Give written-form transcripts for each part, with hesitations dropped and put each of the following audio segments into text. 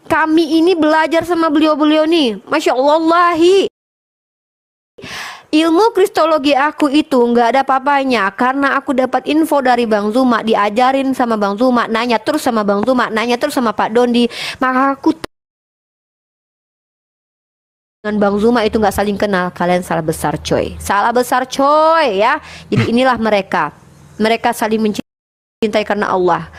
Kami ini belajar sama beliau-beliau nih. Masya Allahi. Ilmu kristologi aku itu nggak ada apa-apanya karena aku dapat info dari Bang Zuma, diajarin sama Bang Zuma, nanya terus sama Bang Zuma, nanya terus sama Pak Dondi. Maka aku dengan Bang Zuma itu nggak saling kenal. Kalian salah besar coy, salah besar coy ya. Jadi inilah mereka, mereka saling mencintai karena Allah.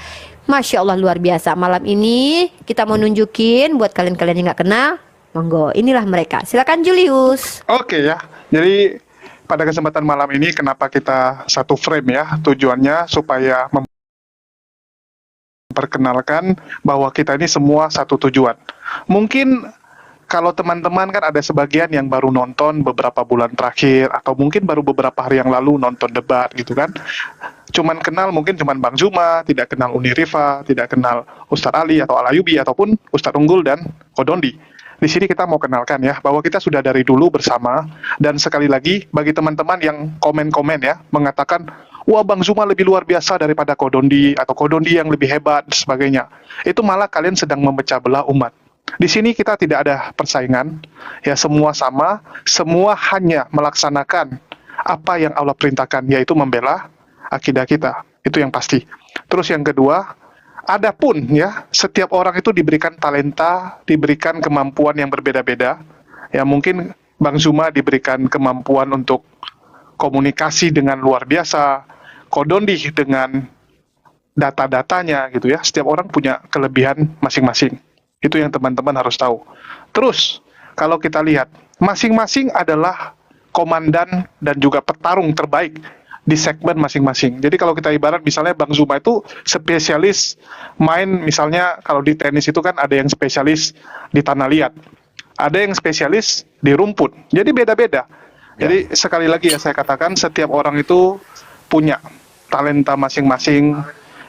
Masya Allah luar biasa. Malam ini kita mau nunjukin buat kalian-kalian yang nggak kenal, monggo inilah mereka. Silakan Julius. Oke ya, jadi pada kesempatan malam ini kenapa kita satu frame ya, tujuannya supaya memperkenalkan bahwa kita ini semua satu tujuan. Mungkin kalau teman-teman kan ada sebagian yang baru nonton beberapa bulan terakhir atau mungkin baru beberapa hari yang lalu nonton debat gitu kan. Cuman kenal mungkin cuman Bang Zuma, tidak kenal Uni Rifa, tidak kenal Ustadz Ali atau Al-Ayubi ataupun Ustadz Unggul dan Kodondi. Di sini kita mau kenalkan ya bahwa kita sudah dari dulu bersama, dan sekali lagi bagi teman-teman yang komen-komen ya mengatakan wah Bang Zuma lebih luar biasa daripada Kodondi atau Kodondi yang lebih hebat dan sebagainya. Itu malah kalian sedang memecah belah umat. Di sini kita tidak ada persaingan, ya semua sama, semua hanya melaksanakan apa yang Allah perintahkan, yaitu membela akidah kita. Itu yang pasti. Terus yang kedua, adapun ya setiap orang itu diberikan talenta, diberikan kemampuan yang berbeda-beda. Ya mungkin Bang Zuma diberikan kemampuan untuk komunikasi dengan luar biasa, Kodondi dengan data-datanya gitu ya. Setiap orang punya kelebihan masing-masing. Itu yang teman-teman harus tahu. Terus, kalau kita lihat, masing-masing adalah komandan dan juga petarung terbaik di segmen masing-masing. Jadi kalau kita ibarat misalnya Bang Zuma itu spesialis main, misalnya kalau di tenis itu kan ada yang spesialis di tanah liat, ada yang spesialis di rumput. Jadi beda-beda. Jadi sekali lagi ya saya katakan setiap orang itu punya talenta masing-masing,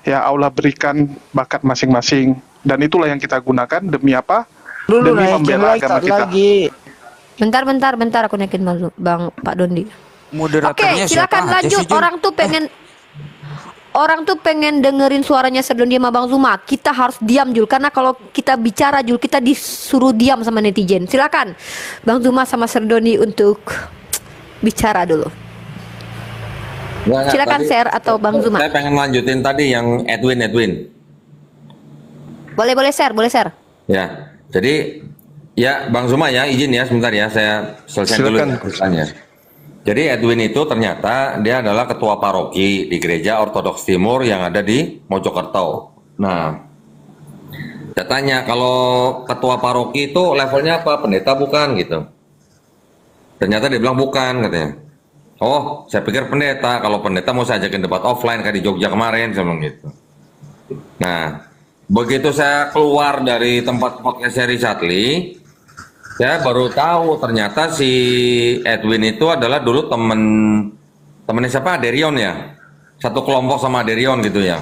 ya Allah berikan bakat masing-masing. Dan itulah yang kita gunakan demi apa? Dulu Demi membela agama kita. lagi. Bentar aku naikin Bang Pak Dondi. Moderatornya Oke, silakan siapa aja lanjut. sih, Jun? Orang tuh pengen dengerin suaranya Serdondi sama Bang Zuma. Kita harus diam Jul, karena kalau kita bicara Jul kita disuruh diam sama netizen. Silakan Bang Zuma sama Serdondi untuk bicara dulu. Silakan share atau Bang Zuma. Saya pengen lanjutin tadi yang Edwin. Boleh share. Ya, jadi ya Bang Zuma ya izin ya sebentar ya saya selesaikan dulu urusannya. Jadi Edwin itu ternyata dia adalah ketua paroki di Gereja Ortodoks Timur yang ada di Mojokerto. Nah, saya tanya kalau ketua paroki itu levelnya apa? Pendeta bukan gitu. Ternyata dia bilang bukan katanya. Oh, saya pikir pendeta. Kalau pendeta mau saya ajakin debat offline kayak di Jogja kemarin, saya bilang gitu. Nah, begitu saya keluar dari tempat podcast seri Chatli, saya baru tahu ternyata si Edwin itu adalah dulu temennya siapa? Derion ya? Satu kelompok sama Derion gitu ya?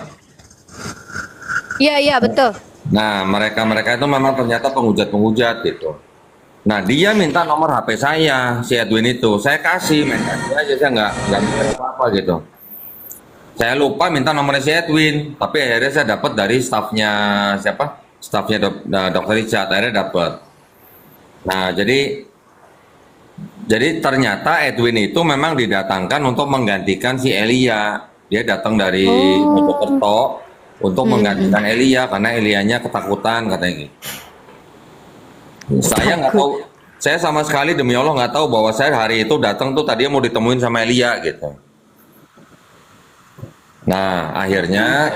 Iya betul. Nah mereka itu memang ternyata penghujat gitu. Nah dia minta nomor HP saya, si Edwin itu. Saya kasih, main kasih aja, saya nggak mikir apa-apa gitu. Saya lupa minta nomornya si Edwin, tapi akhirnya saya dapat dari stafnya siapa? Stafnya Dr. Richard, akhirnya dapat. Nah, jadi ternyata Edwin itu memang didatangkan untuk menggantikan si Elia. Dia datang dari Mojokerto untuk menggantikan Elia karena Elianya ketakutan katanya gitu. Saya nggak tahu, saya sama sekali demi Allah nggak tahu bahwa saya hari itu datang tuh tadinya mau ditemuin sama Elia gitu. Nah, akhirnya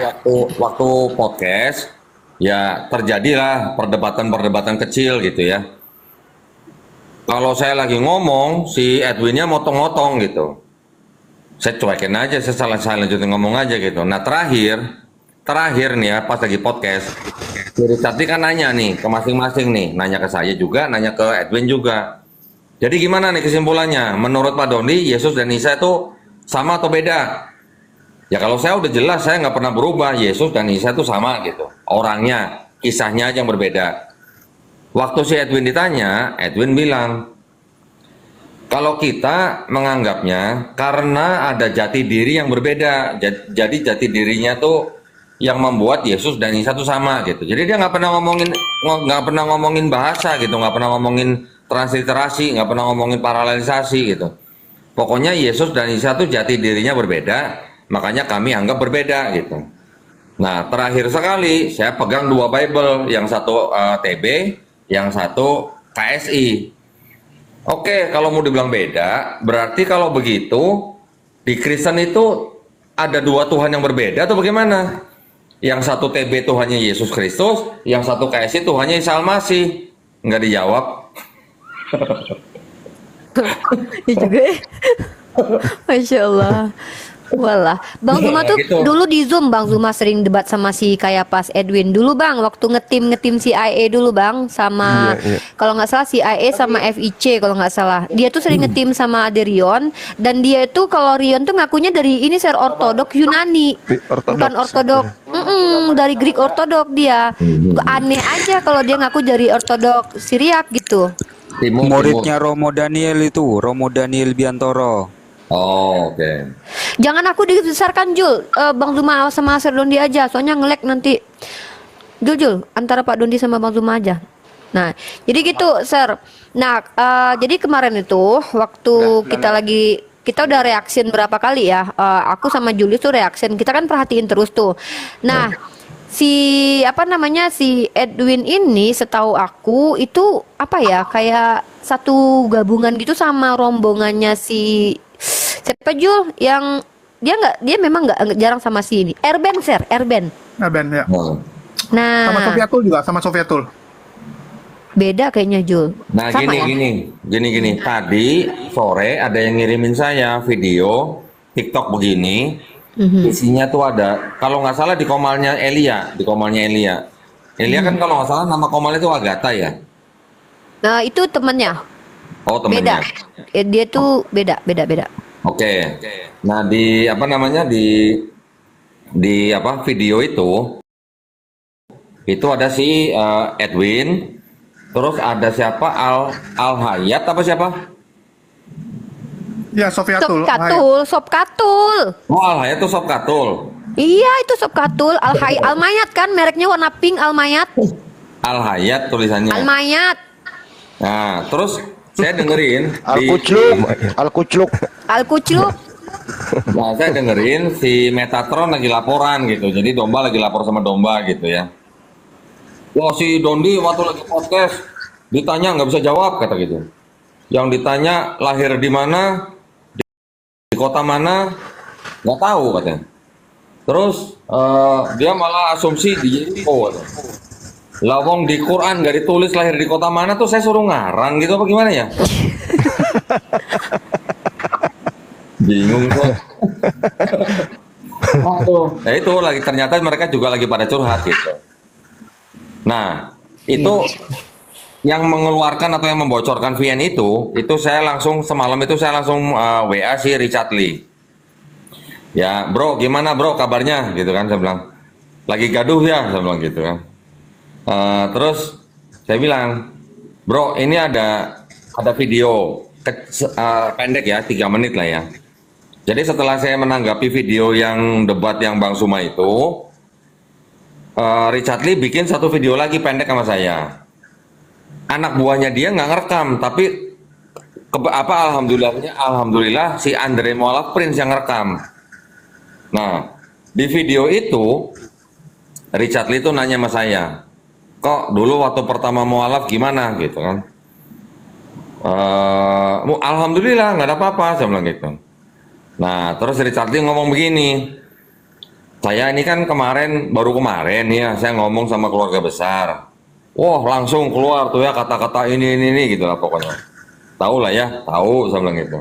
waktu podcast ya terjadilah perdebatan kecil gitu ya. Kalau saya lagi ngomong, si Edwinnya motong-motong gitu. Saya cuekin aja, saya lanjutin ngomong aja gitu. Nah terakhir nih ya, pas lagi podcast, jadi tadi kan nanya nih ke masing-masing nih, nanya ke saya juga, nanya ke Edwin juga. Jadi gimana nih kesimpulannya? Menurut Pak Dondi, Yesus dan Isa itu sama atau beda? Ya kalau saya udah jelas, saya nggak pernah berubah. Yesus dan Isa itu sama gitu. Orangnya, kisahnya aja yang berbeda. Waktu si Edwin ditanya, Edwin bilang, kalau kita menganggapnya karena ada jati diri yang berbeda, jadi jati dirinya tuh yang membuat Yesus dan Isa itu sama gitu. Jadi dia nggak pernah ngomongin bahasa gitu, nggak pernah ngomongin transliterasi, nggak pernah ngomongin paralelisasi gitu. Pokoknya Yesus dan Isa itu jati dirinya berbeda, makanya kami anggap berbeda gitu. Nah, terakhir sekali saya pegang dua Bible, yang satu TB, yang satu KSI. Oke, kalau mau dibilang beda, berarti kalau begitu di Kristen itu ada dua Tuhan yang berbeda atau bagaimana? Yang satu TB Tuhannya Yesus Kristus, yang satu KSI Tuhannya Isa Al-Masih. Nggak dijawab. Ya juga ya. Masya Allah. Walah, Bang Zuma tuh Gitu. dulu di Zoom Bang Zuma sering debat sama si Kayapas Edwin dulu Bang, waktu ngetim CIA dulu Bang sama Iya, iya. kalau nggak salah CIA sama FIC kalau nggak salah. Dia tuh sering ngetim sama Ade Rion dan dia itu kalau Rion tuh ngakunya dari ini ortodok Yunani. Ortodoks. Bukan ortodok. Dari Greek ortodok dia. Aneh aja kalau dia ngaku dari ortodok Syriak gitu. Timur. Muridnya Romo Daniel itu, Romo Daniel Biantoro. Oh, oke. Jangan aku dibesarkan Jul. Bang Zuma sama Sir Dondi aja, soalnya nge-lag nanti. Jul, antara Pak Dondi sama Bang Zuma aja. Nah, jadi gitu, Sir. Nah, jadi kemarin itu waktu kita udah reaction berapa kali ya? Aku sama Julius tuh reaction. Kita kan perhatiin terus tuh. Nah, si Edwin ini setahu aku itu apa ya? Kayak satu gabungan gitu sama rombongannya si siapa Jul yang dia memang nggak jarang sama si ini Erben Sir Erben. Nah, Ben ya. Oh. Nah Sama Sofyatul juga, sama Sofyatul. beda kayaknya Jul. Nah, Sama ya? gini. Tadi sore ada yang ngirimin saya video TikTok begini. Isinya tuh ada, kalau nggak salah di komalnya Elia. Elia kan kalau nggak salah nama komalnya itu Agatha ya. Nah itu temennya Oh, beda. temennya. Dia tuh beda. Oke. Nah, di apa namanya di apa video itu ada si Edwin, terus ada siapa Al Hayat apa siapa? Ya, Sofyatul. Sop Katul. Oh, Al Hayat tuh Sob Katul. Iya itu Sop Katul. Almayat kan mereknya warna pink Almayat. Al Hayat tulisannya. Almayat. Nah, terus saya dengerin Al-Kucluk. Alkucluk. nah, saya dengerin si Metatron lagi laporan gitu. Jadi domba lagi lapor sama domba gitu ya. Wah, si Dondi waktu lagi podcast ditanya nggak bisa jawab kata gitu. Yang ditanya lahir di mana, di kota mana, nggak tahu katanya. Terus dia malah asumsi di Jericho. Lawong di Quran nggak ditulis lahir di kota mana tuh, saya suruh ngarang gitu apa gimana ya? Bingung tuh. Aduh. Nah itu lagi ternyata mereka juga lagi pada curhat gitu. Nah itu yang mengeluarkan atau yang membocorkan VN itu saya langsung semalam itu saya langsung WA si Richard Lee. Ya bro, gimana bro kabarnya gitu kan, saya bilang. Lagi gaduh ya, saya bilang gitu kan. Terus saya bilang, bro ini ada video pendek ya, 3 menit lah ya. Jadi setelah saya menanggapi video yang debat yang Bang Zuma itu, Richard Lee bikin satu video lagi pendek sama saya. Anak buahnya dia nggak ngerekam, tapi alhamdulillah si Andre Mualaf Prince yang ngerekam. Nah di video itu Richard Lee itu nanya sama saya, kok dulu waktu pertama mualaf gimana gitu kan? Alhamdulillah nggak ada apa-apa, saya bilang gitu. Nah terus Richard Lee ngomong begini, saya ini kan baru kemarin ya saya ngomong sama keluarga besar. Wah langsung keluar tuh ya kata-kata ini gitu lah pokoknya. Tahu lah ya, tahu, saya bilang gitu.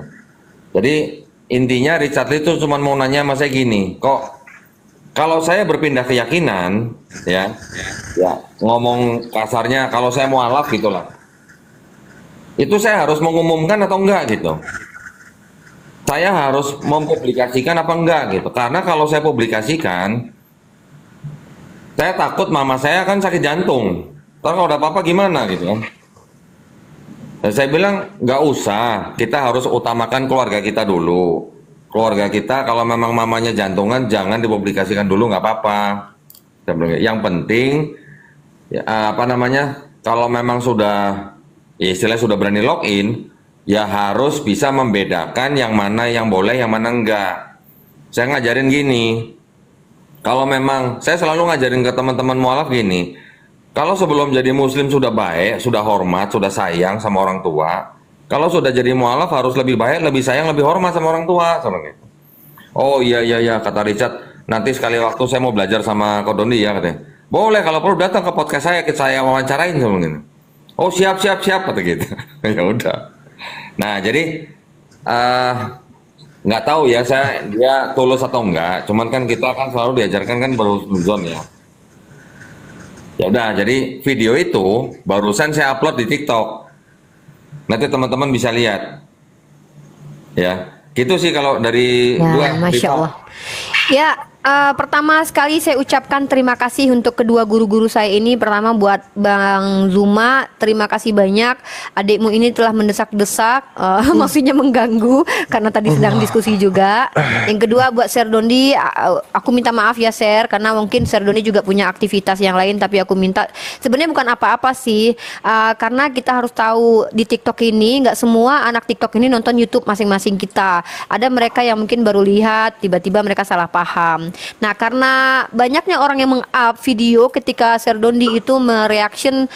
Jadi intinya Richard Lee itu cuma mau nanya sama saya gini, kok kalau saya berpindah keyakinan, ya ngomong kasarnya, kalau saya mualaf gitulah, itu saya harus mengumumkan atau enggak gitu. Saya harus mempublikasikan apa enggak gitu. Karena kalau saya publikasikan, saya takut mama saya kan sakit jantung. Ntar kalau ada apa-apa gimana gitu kan. Dan saya bilang nggak usah, kita harus utamakan keluarga kita dulu. Keluarga kita kalau memang mamanya jantungan jangan dipublikasikan dulu, nggak apa-apa. Yang penting ya, apa namanya? Kalau memang sudah ya istilahnya sudah berani login, ya harus bisa membedakan yang mana yang boleh, yang mana enggak. Saya ngajarin gini, kalau memang saya selalu ngajarin ke teman-teman mualaf gini, kalau sebelum jadi muslim sudah baik, sudah hormat, sudah sayang sama orang tua, kalau sudah jadi mualaf harus lebih baik, lebih sayang, lebih hormat sama orang tua, sebenarnya. Oh iya iya iya, kata Richard, nanti sekali waktu saya mau belajar sama Kodondi ya katanya. Boleh, kalau perlu datang ke podcast saya wawancarain sebenarnya. Oh siap siap siap kata gitu. Ya udah. Nah jadi nggak tahu ya dia tulus atau enggak. Cuman kan kita kan selalu diajarkan kan berhusnuzon ya. Ya udah. Jadi video itu barusan saya upload di TikTok. Nanti teman-teman bisa lihat. Ya, gitu sih kalau dari Ya, Masya Allah. Ya, pertama sekali saya ucapkan terima kasih untuk kedua guru-guru saya ini. Pertama buat Bang Zuma, terima kasih banyak. Adikmu ini telah mendesak-desak, maksudnya mengganggu karena tadi sedang diskusi juga. Yang kedua buat Serdondi, aku minta maaf ya Ser, karena mungkin Serdondi juga punya aktivitas yang lain. Tapi aku minta, sebenarnya bukan apa-apa sih, karena kita harus tahu di TikTok ini nggak semua anak TikTok ini nonton YouTube masing-masing kita. Ada mereka yang mungkin baru lihat, tiba-tiba mereka salah paham. Nah, karena banyaknya orang yang meng-up video ketika Serdondi itu mereaction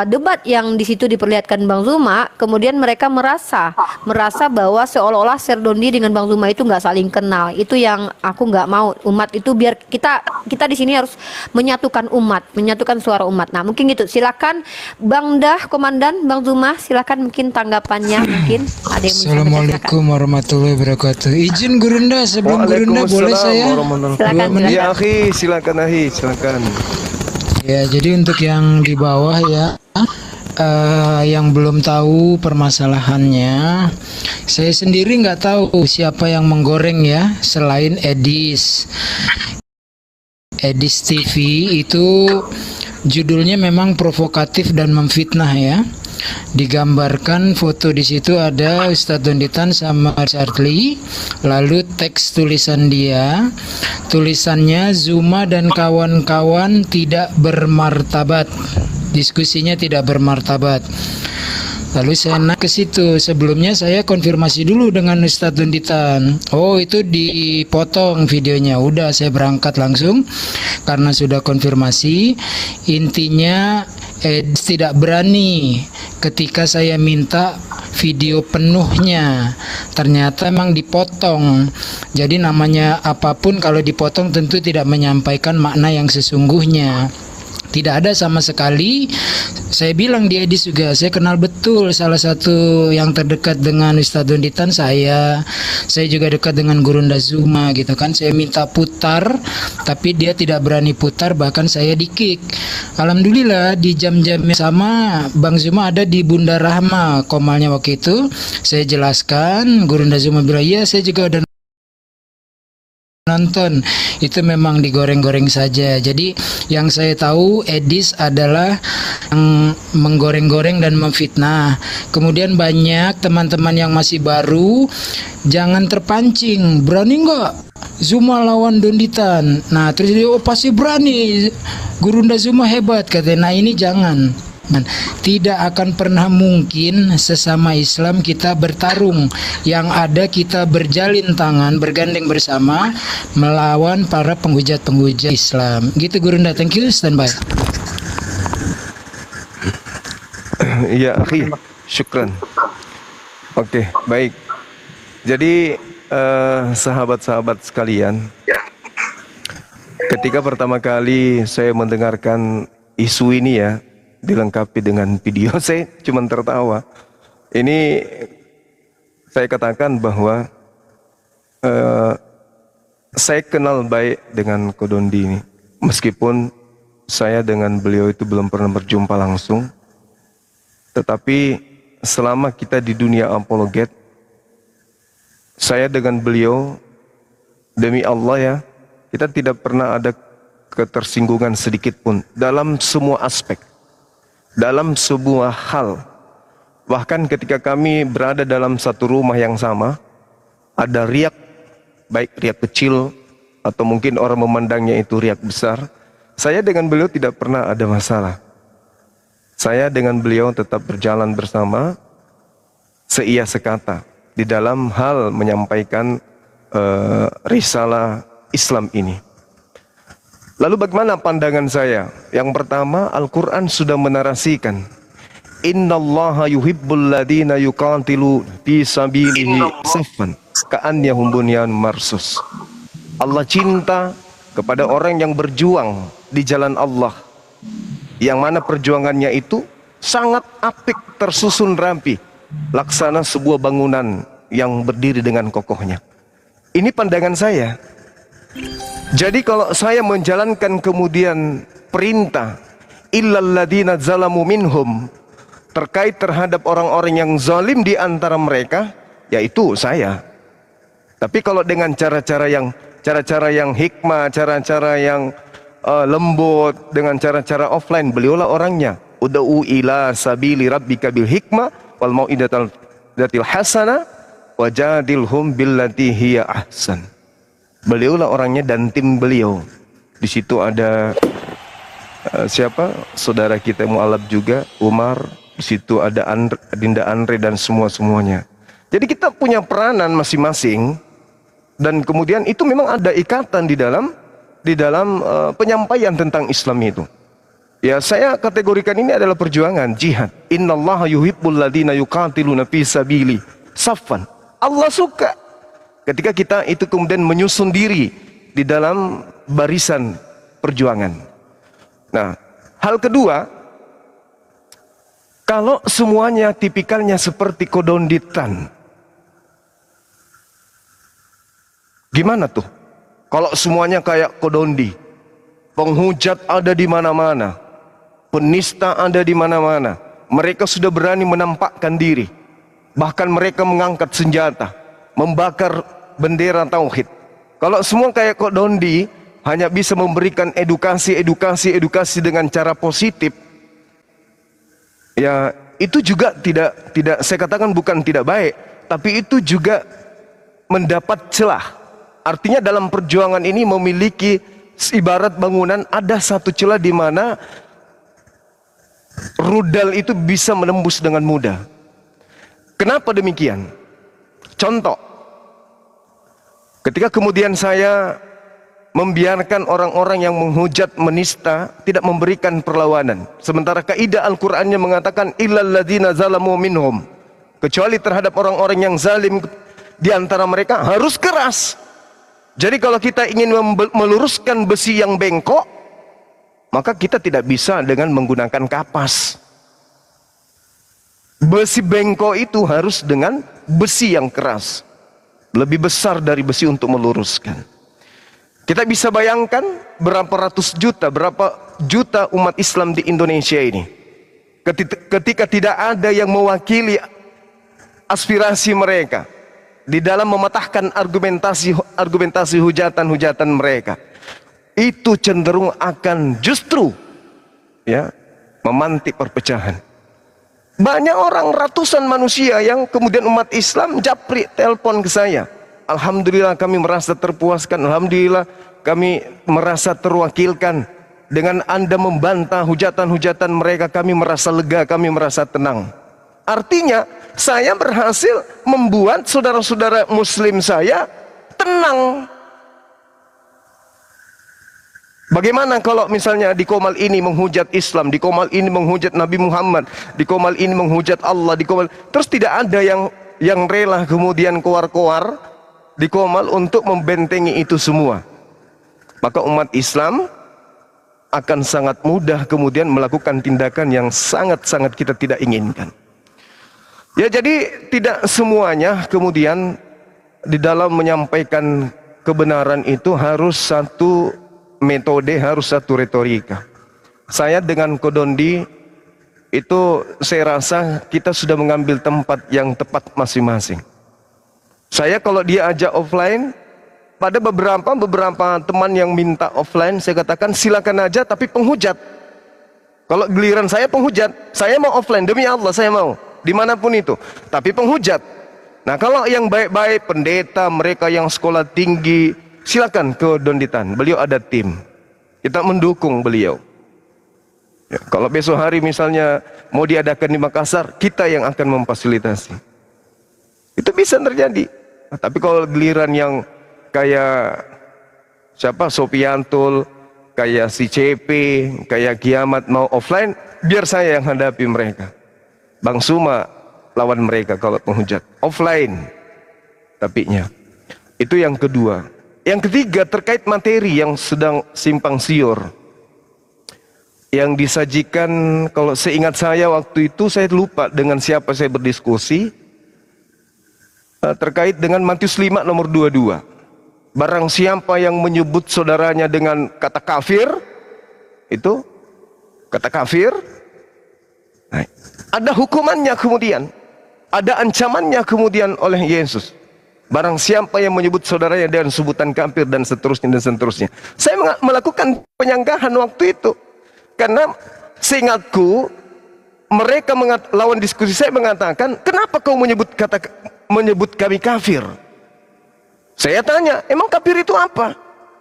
debat yang di situ diperlihatkan Bang Zuma, kemudian mereka merasa bahwa seolah-olah Serdondi dengan Bang Zuma itu nggak saling kenal. Itu yang aku nggak mau. Umat itu biar kita di sini harus menyatukan umat, menyatukan suara umat. Nah, mungkin gitu. Silakan Bang Dah, Komandan Bang Zuma, silakan mungkin tanggapannya mungkin ada yang Assalamualaikum warahmatullahi wabarakatuh. Izin Gurunda, sebelum Gurunda boleh saya? Silakan, 2 menit. Ya akhi, silakan akhi, silakan. Ya, jadi untuk yang di bawah ya, yang belum tahu permasalahannya, saya sendiri nggak tahu siapa yang menggoreng ya, selain Edis. Edis TV itu judulnya memang provokatif dan memfitnah ya. Digambarkan foto di situ ada Ustadz Donditan sama Charlie, lalu teks tulisan dia, tulisannya Zuma dan kawan-kawan tidak bermartabat, diskusinya tidak bermartabat. Lalu saya naik ke situ. Sebelumnya saya konfirmasi dulu dengan Ustadz Donditan. Oh, itu dipotong videonya. Udah, saya berangkat langsung karena sudah konfirmasi. Intinya tidak berani ketika saya minta video penuhnya. Ternyata emang dipotong. Jadi namanya apapun kalau dipotong tentu tidak menyampaikan makna yang sesungguhnya. Tidak ada sama sekali. Saya bilang di Edis juga, saya kenal betul salah satu yang terdekat dengan Ustadz Donditan saya juga dekat dengan Gurunda Zuma gitu kan. Saya minta putar tapi dia tidak berani putar, bahkan saya di-kick. Alhamdulillah di jam-jam yang sama Bang Zuma ada di Bunda Rahma komalnya waktu itu. Saya jelaskan, Gurunda Zuma bilang iya saya juga udah nonton, itu memang digoreng-goreng saja. Jadi yang saya tahu Edis adalah yang menggoreng-goreng dan memfitnah. Kemudian banyak teman-teman yang masih baru, jangan terpancing, berani nggak Zuma lawan Donditan? Nah terus dia, oh pasti berani, Gurunda Zuma hebat katanya. Nah ini jangan. Tidak akan pernah mungkin sesama Islam kita bertarung. Yang ada kita berjalin tangan, bergandeng bersama melawan para penghujat-penghujat Islam. Gitu Gurunda, thank you, standby. Ya akhi, syukran. Oke, baik. Jadi sahabat-sahabat sekalian, ketika pertama kali saya mendengarkan isu ini ya, dilengkapi dengan video, saya cuma tertawa. Ini saya katakan bahwa saya kenal baik dengan Kodondi ini, meskipun saya dengan beliau itu belum pernah berjumpa langsung. Tetapi selama kita di dunia apologet, saya dengan beliau, demi Allah ya, kita tidak pernah ada ketersinggungan sedikit pun dalam semua aspek, dalam sebuah hal. Bahkan ketika kami berada dalam satu rumah yang sama, ada riak, baik riak kecil atau mungkin orang memandangnya itu riak besar, Saya dengan beliau tidak pernah ada masalah. Saya dengan beliau tetap berjalan bersama, seia sekata di dalam hal menyampaikan risalah Islam ini. Lalu bagaimana pandangan saya? Yang pertama, Al-Quran sudah menarasikan, Innallaha yuhibbul ladina yuqatilu fi sabilihi saffan ka'annahum bunyanun marsus. Allah cinta kepada orang yang berjuang di jalan Allah, yang mana perjuangannya itu sangat apik, tersusun rapi, laksana sebuah bangunan yang berdiri dengan kokohnya. Ini pandangan saya. Jadi kalau saya menjalankan kemudian perintah illal ladina zalamu minhum, terkait terhadap orang-orang yang zalim di antara mereka, yaitu saya. Tapi kalau dengan cara-cara yang hikmah, cara-cara yang lembut, dengan cara-cara offline, beliaulah orangnya. Ud'u ila sabili rabbika bil hikmah wal mau'idatil hasanah wajadilhum billati hiya ahsan. Beliaulah orangnya dan tim beliau. Di situ ada siapa? Saudara kita mualaf juga, Umar. Di situ ada Dinda Andre dan semuanya. Jadi kita punya peranan masing-masing, dan kemudian itu memang ada ikatan di dalam penyampaian tentang Islam itu. Ya, saya kategorikan ini adalah perjuangan jihad. Innallaha yuhibbul ladina yuqatiluna fi sabili saffan. Allah suka ketika kita itu kemudian menyusun diri di dalam barisan perjuangan. Nah, hal kedua, kalau semuanya tipikalnya seperti kodonditan, gimana tuh? Kalau semuanya kayak kodondi, penghujat ada di mana-mana, penista ada di mana-mana, mereka sudah berani menampakkan diri, bahkan mereka mengangkat senjata, membakar bendera tauhid. Kalau semua kayak kodondi, hanya bisa memberikan edukasi dengan cara positif, ya itu juga tidak saya katakan bukan tidak baik, tapi itu juga mendapat celah. Artinya dalam perjuangan ini memiliki ibarat bangunan, ada satu celah di mana rudal itu bisa menembus dengan mudah. Kenapa demikian? Contoh, ketika kemudian saya membiarkan orang-orang yang menghujat, menista, tidak memberikan perlawanan, sementara kaidah Al-Qur'annya mengatakan illal ladzina zalamu minhum, kecuali terhadap orang-orang yang zalim di antara mereka harus keras. Jadi kalau kita ingin meluruskan besi yang bengkok, maka kita tidak bisa dengan menggunakan kapas. Besi bengkok itu harus dengan besi yang keras, lebih besar dari besi untuk meluruskan. Kita bisa bayangkan berapa juta umat Islam di Indonesia ini, ketika tidak ada yang mewakili aspirasi mereka di dalam mematahkan argumentasi hujatan mereka, itu cenderung akan justru ya memantik perpecahan. Banyak orang, ratusan manusia yang kemudian umat Islam japri telepon ke saya, alhamdulillah kami merasa terpuaskan, alhamdulillah kami merasa terwakilkan. Dengan Anda membantah hujatan-hujatan mereka, kami merasa lega, kami merasa tenang. Artinya saya berhasil membuat saudara-saudara muslim saya tenang. Bagaimana kalau misalnya di Qomal ini menghujat Islam, di Qomal ini menghujat Nabi Muhammad, di Qomal ini menghujat Allah, di Qomal, terus tidak ada yang rela kemudian koar-koar di Qomal untuk membentengi itu semua. Maka umat Islam akan sangat mudah kemudian melakukan tindakan yang sangat-sangat kita tidak inginkan. Ya, jadi tidak semuanya kemudian di dalam menyampaikan kebenaran itu harus satu metode, harus satu retorika. Saya dengan Kodondi itu saya rasa kita sudah mengambil tempat yang tepat masing-masing. Saya kalau dia ajak offline, pada beberapa teman yang minta offline, saya katakan silakan aja tapi penghujat. Kalau giliran saya penghujat, saya mau offline demi Allah, saya mau dimanapun itu, tapi penghujat. Nah, kalau yang baik-baik, pendeta, mereka yang sekolah tinggi, silakan ke Donditan, beliau ada tim. Kita mendukung beliau. Ya, kalau besok hari misalnya mau diadakan di Makassar, kita yang akan memfasilitasi. Itu bisa terjadi. Nah, tapi kalau giliran yang kayak siapa Sopiantul, kayak si CP, kayak Kiamat mau offline, biar saya yang hadapi mereka. Bang Suma lawan mereka kalau penghujat offline. Tapinya. Itu yang kedua. Yang ketiga terkait materi yang sedang simpang siur. Yang disajikan, kalau seingat saya waktu itu saya lupa dengan siapa saya berdiskusi terkait dengan Matius 5 nomor 22. Barang siapa yang menyebut saudaranya dengan kata kafir, itu kata kafir, nah, ada hukumannya kemudian, ada ancamannya kemudian oleh Yesus. Barang siapa yang menyebut saudaranya dengan sebutan kafir dan seterusnya dan seterusnya. Saya melakukan penyanggahan waktu itu. Karena seingatku mereka lawan diskusi saya mengatakan, kenapa kau menyebut kami kafir? Saya tanya, emang kafir itu apa?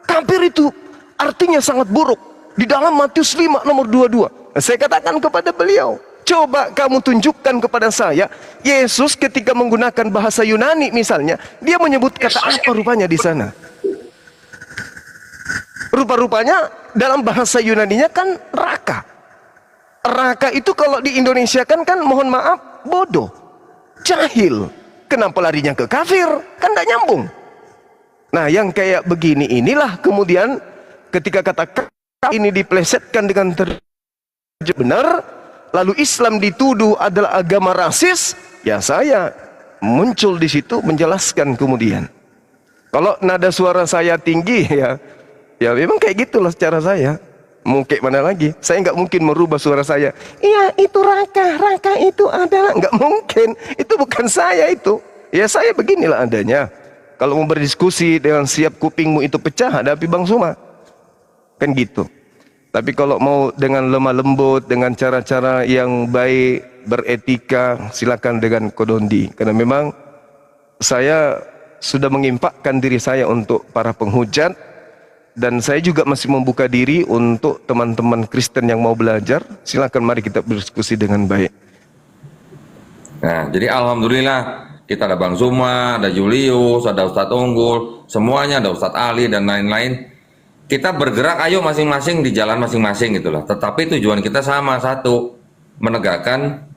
Kafir itu artinya sangat buruk. Di dalam Matius 5 nomor 22. Saya katakan kepada beliau, coba kamu tunjukkan kepada saya, Yesus ketika menggunakan bahasa Yunani misalnya, dia menyebut kata apa rupanya di sana? Rupa-rupanya dalam bahasa Yunaninya kan raka. Raka itu kalau di Indonesia kan mohon maaf bodoh, jahil. Kenapa larinya ke kafir? Kan tidak nyambung. Nah yang kayak begini inilah kemudian ketika kata kafir ini diplesetkan dengan benar, lalu Islam dituduh adalah agama rasis, ya saya muncul di situ menjelaskan kemudian. Kalau nada suara saya tinggi ya memang kayak gitulah cara saya. Mau kayak mana lagi? Saya nggak mungkin merubah suara saya. Iya itu raka itu adalah, nggak mungkin. Itu bukan saya itu. Ya saya beginilah adanya. Kalau mau berdiskusi dengan siap kupingmu itu pecah, hadapi Bang Suma. Kan gitu. Tapi kalau mau dengan lemah lembut, dengan cara-cara yang baik, beretika, silakan dengan Kodondi. Karena memang saya sudah mengimpakkan diri saya untuk para penghujat. Dan saya juga masih membuka diri untuk teman-teman Kristen yang mau belajar. Silakan mari kita berdiskusi dengan baik. Nah, jadi alhamdulillah kita ada Bang Zuma, ada Julius, ada Ustadz Unggul, semuanya ada Ustadz Ali dan lain-lain. Kita bergerak ayo masing-masing di jalan masing-masing gitulah. Tetapi tujuan kita sama, satu, menegakkan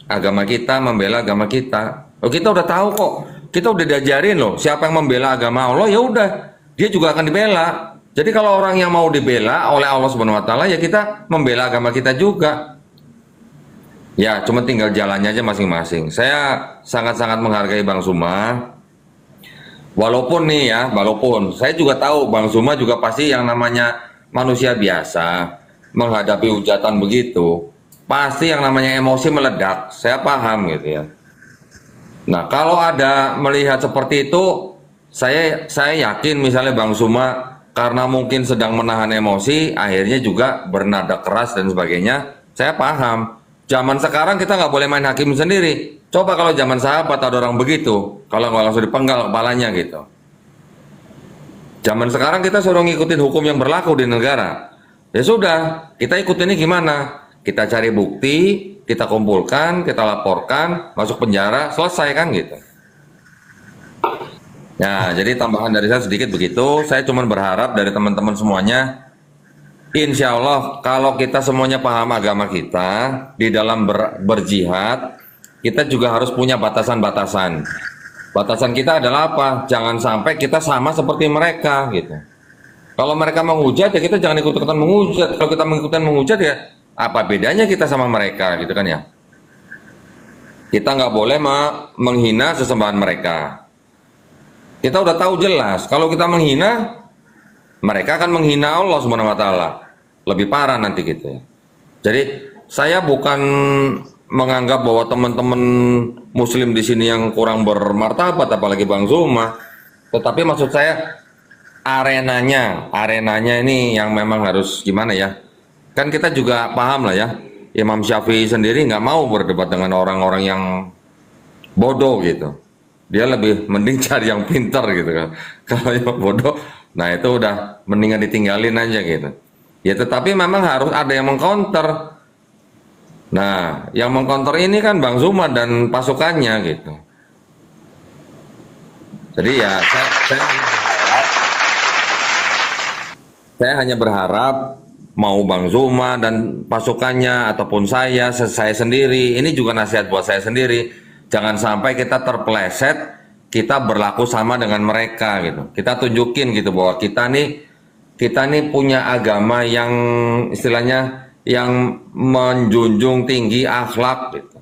agama kita, membela agama kita. Oh, kita udah tahu kok. Kita udah diajarin loh, siapa yang membela agama Allah ya udah, dia juga akan dibela. Jadi kalau orang yang mau dibela oleh Allah Subhanahu wa taala ya kita membela agama kita juga. Ya, cuma tinggal jalannya aja masing-masing. Saya sangat-sangat menghargai Bang Suma. Walaupun nih ya, walaupun saya juga tahu Bang Suma juga pasti yang namanya manusia biasa menghadapi hujatan begitu, pasti yang namanya emosi meledak. Saya paham gitu ya. Nah, kalau ada melihat seperti itu, saya yakin misalnya Bang Suma karena mungkin sedang menahan emosi, akhirnya juga bernada keras dan sebagainya. Saya paham. Zaman sekarang kita nggak boleh main hakim sendiri. Coba kalau zaman sahabat ada orang begitu, kalau nggak langsung dipenggal kepalanya gitu. Zaman sekarang kita suruh ngikutin hukum yang berlaku di negara. Ya sudah, kita ikut ini gimana? Kita cari bukti, kita kumpulkan, kita laporkan, masuk penjara, selesai kan gitu. Ya, jadi tambahan dari saya sedikit begitu. Saya cuma berharap dari teman-teman semuanya, insya Allah kalau kita semuanya paham agama kita, di dalam berjihad, kita juga harus punya batasan-batasan. Batasan kita adalah apa? Jangan sampai kita sama seperti mereka gitu. Kalau mereka menghujat ya kita jangan ikut-ikutan menghujat. Kalau kita mengikutan menghujat ya apa bedanya kita sama mereka gitu kan ya? Kita nggak boleh menghina sesembahan mereka. Kita udah tahu jelas kalau kita menghina, mereka akan menghina Allah Subhanahu wa taala. Lebih parah nanti gitu ya. Jadi saya bukan menganggap bahwa teman-teman muslim di sini yang kurang bermartabat apalagi Bang Zuma. Tetapi maksud saya arenanya ini yang memang harus gimana ya? Kan kita juga paham lah ya. Imam Syafi'i sendiri nggak mau berdebat dengan orang-orang yang bodoh gitu. Dia lebih mending cari yang pintar gitu kan. Kalau yang bodoh, nah itu udah mendingan ditinggalin aja gitu. Ya tetapi memang harus ada yang mengcounter. Nah, yang mengcounter ini kan Bang Zuma dan pasukannya gitu. Jadi ya saya hanya berharap mau Bang Zuma dan pasukannya ataupun saya sendiri, ini juga nasihat buat saya sendiri. Jangan sampai kita terpeleset, kita berlaku sama dengan mereka gitu. Kita tunjukin gitu bahwa kita nih punya agama yang istilahnya yang menjunjung tinggi akhlak gitu.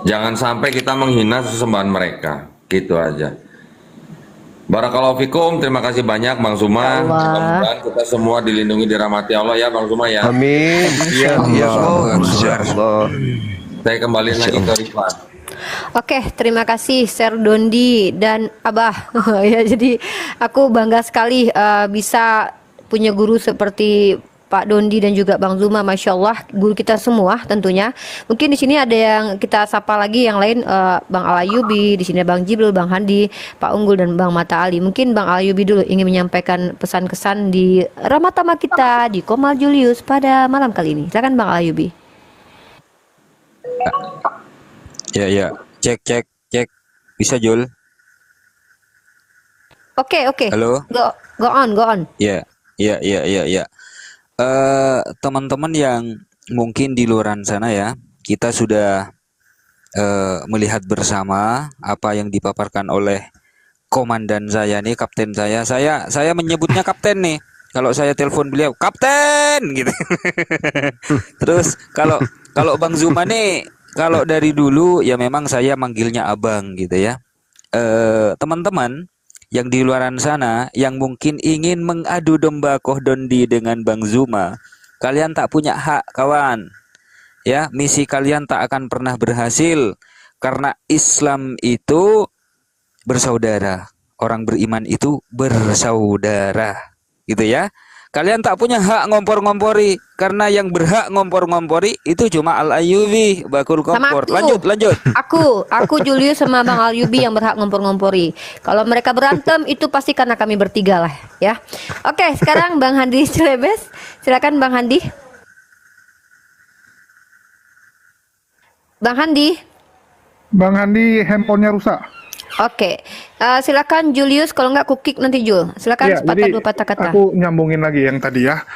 Jangan sampai kita menghina sesembahan mereka, gitu aja. Barakallahu fikum, terima kasih banyak Bang Zuma. Mudah-mudahan kita semua dilindungi dirahmati Allah ya Bang Zuma ya. Amin. Ya Allah. Insyaallah. Saya kembali lagi ke Rifan. Oke, terima kasih Sir Dondi dan Abah. Ya, jadi aku bangga sekali bisa punya guru seperti Pak Dondi dan juga Bang Zuma, Masya Allah, guru kita semua tentunya. Mungkin di sini ada yang kita sapa lagi yang lain, Bang Alayubi, di sini Bang Jibril, Bang Handi, Pak Unggul dan Bang Mata Ali. Mungkin Bang Alayubi dulu ingin menyampaikan pesan-kesan di Ramatama kita di Komal Julius pada malam kali ini. Silakan Bang Alayubi. Ya. Cek. Bisa Jul? Oke. Halo? Go on. Ya. Teman-teman yang mungkin di luaran sana ya, kita sudah melihat bersama apa yang dipaparkan oleh komandan saya nih, kapten saya. Saya menyebutnya kapten nih. Kalau saya telepon beliau, kapten gitu. Terus kalau Bang Zuma nih, kalau dari dulu ya memang saya manggilnya abang gitu ya. Teman-teman yang di luaran sana yang mungkin ingin mengadu domba Koh Dondi dengan Bang Zuma, kalian tak punya hak kawan. Ya, misi kalian tak akan pernah berhasil karena Islam itu bersaudara. Orang beriman itu bersaudara. Gitu ya. Kalian tak punya hak ngompor-ngompori karena yang berhak ngompor-ngompori itu cuma Al-Ayyubi bakul kompor. Lanjut. Aku Julius sama Bang Alayubi yang berhak ngompor-ngompori. Kalau mereka berantem itu pasti karena kami bertiga lah ya. Oke, sekarang Bang Handi Cilebes. Silakan Bang Handi. Bang Handi handphonenya rusak. Oke, silakan Julius. Kalau nggak aku kick nanti Jul. Silakan Ya, sepatah jadi dua patah kata. aku nyambungin lagi yang tadi ya.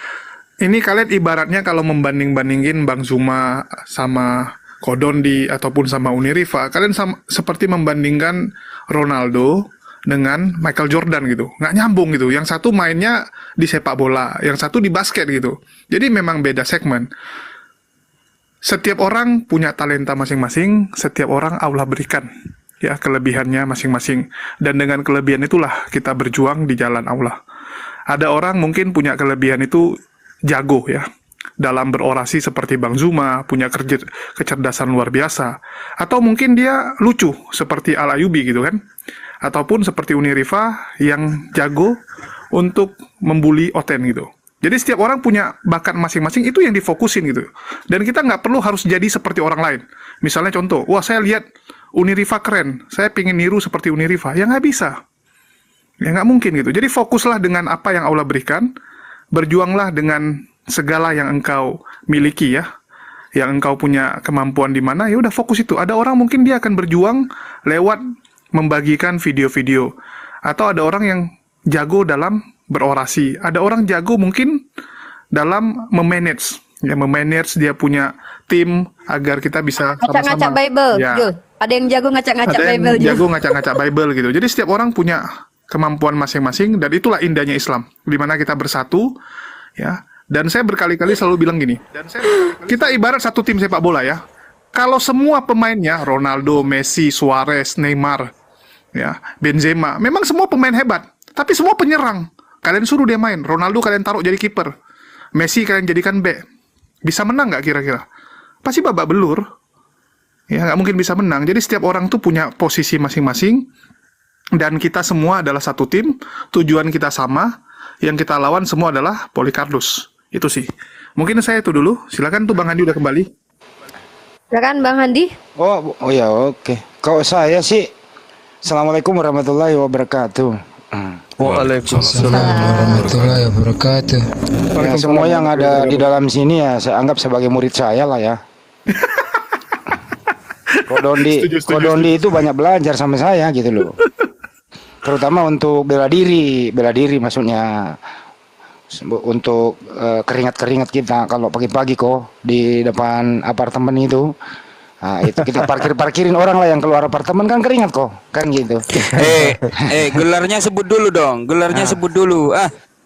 Ini kalian ibaratnya kalau membanding-bandingin Bang Zuma sama Kodondi ataupun sama Unirifa, kalian seperti membandingkan Ronaldo dengan Michael Jordan gitu. Nggak nyambung gitu. Yang satu mainnya di sepak bola, yang satu di basket gitu. Jadi memang beda segmen. Setiap orang punya talenta masing-masing, setiap orang Allah berikan ya kelebihannya masing-masing, dan dengan kelebihan itulah kita berjuang di jalan Allah. Ada orang mungkin punya kelebihan itu jago ya dalam berorasi seperti Bang Zuma, punya kecerdasan luar biasa, atau mungkin dia lucu seperti Al-Ayyubi gitu kan, ataupun seperti Unirifa yang jago untuk membuli Oten gitu. Jadi setiap orang punya bakat masing-masing, itu yang difokusin gitu. Dan kita nggak perlu harus jadi seperti orang lain. Misalnya contoh, wah saya lihat Unirifa keren, saya pengen niru seperti Unirifa. Ya nggak bisa. Ya nggak mungkin gitu. Jadi fokuslah dengan apa yang Allah berikan, berjuanglah dengan segala yang engkau miliki ya, yang engkau punya kemampuan di mana, ya udah fokus itu. Ada orang mungkin dia akan berjuang lewat membagikan video-video, atau ada orang yang jago dalam berorasi, ada orang jago mungkin dalam memanage, ya memanage dia punya tim agar kita bisa ngacak-ngacak sama-sama. Bible, Ya. Jul. Ada yang jago ngacak-ngacak Ada yang Bible, Jul. jago ngacak-ngacak Bible gitu. Jadi setiap orang punya kemampuan masing-masing, dan itulah indahnya Islam, di mana kita bersatu ya. Dan saya berkali-kali selalu bilang gini, kita ibarat satu tim sepak bola ya. Kalau semua pemainnya Ronaldo, Messi, Suarez, Neymar, ya, Benzema, memang semua pemain hebat, tapi semua penyerang. Kalian suruh dia main, Ronaldo kalian taruh jadi kiper, Messi kalian jadikan back, bisa menang nggak kira-kira? Pasti babak belur. Ya, nggak mungkin bisa menang. Jadi setiap orang tuh punya posisi masing-masing, dan kita semua adalah satu tim, tujuan kita sama, yang kita lawan semua adalah Polikardus. Itu sih. Mungkin saya itu dulu. Silakan tuh Bang Handi udah kembali. Silakan Bang Handi. Oh ya oke. Kalau saya sih, Assalamualaikum warahmatullahi wabarakatuh. Waalaikumsalam. Assalamualaikum warahmatullahi wabarakatuh. Ya, semua yang ada di dalam sini ya saya anggap sebagai murid saya lah ya. Kodondi itu banyak belajar sama saya gitu loh. Terutama untuk bela diri maksudnya untuk keringat-keringat kita kalau pagi-pagi kok di depan apartemen itu. Nah, itu kita parkirin orang lah yang keluar apartemen kan keringat kok, kan gitu. Gelarnya sebut dulu dong. Gelarnya sebut dulu.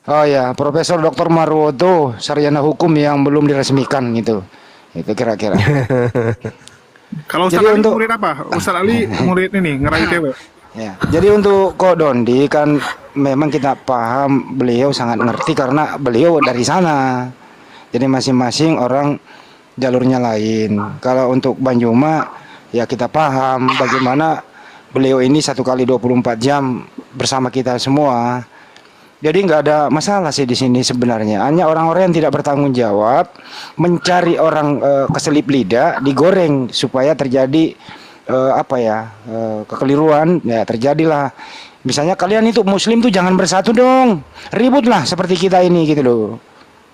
Oh ya, Profesor Dr. Marwoto, sarjana hukum yang belum diresmikan gitu. Itu kira-kira. Kalau Ustaz Jadi Ali untuk- murid apa? Ustaz Ali murid ini ngerayu cewek. Ya, jadi untuk Ko Dondi kan memang kita paham beliau sangat ngerti karena beliau dari sana. Jadi masing-masing orang jalurnya lain. Kalau untuk Banjuma ya kita paham bagaimana beliau ini 1 kali 24 jam bersama kita semua. Jadi nggak ada masalah sih di sini sebenarnya. Hanya orang-orang yang tidak bertanggung jawab mencari orang keselip lidah digoreng supaya terjadi kekeliruan ya terjadilah. Misalnya kalian itu muslim tuh jangan bersatu dong. Ributlah seperti kita ini gitu loh.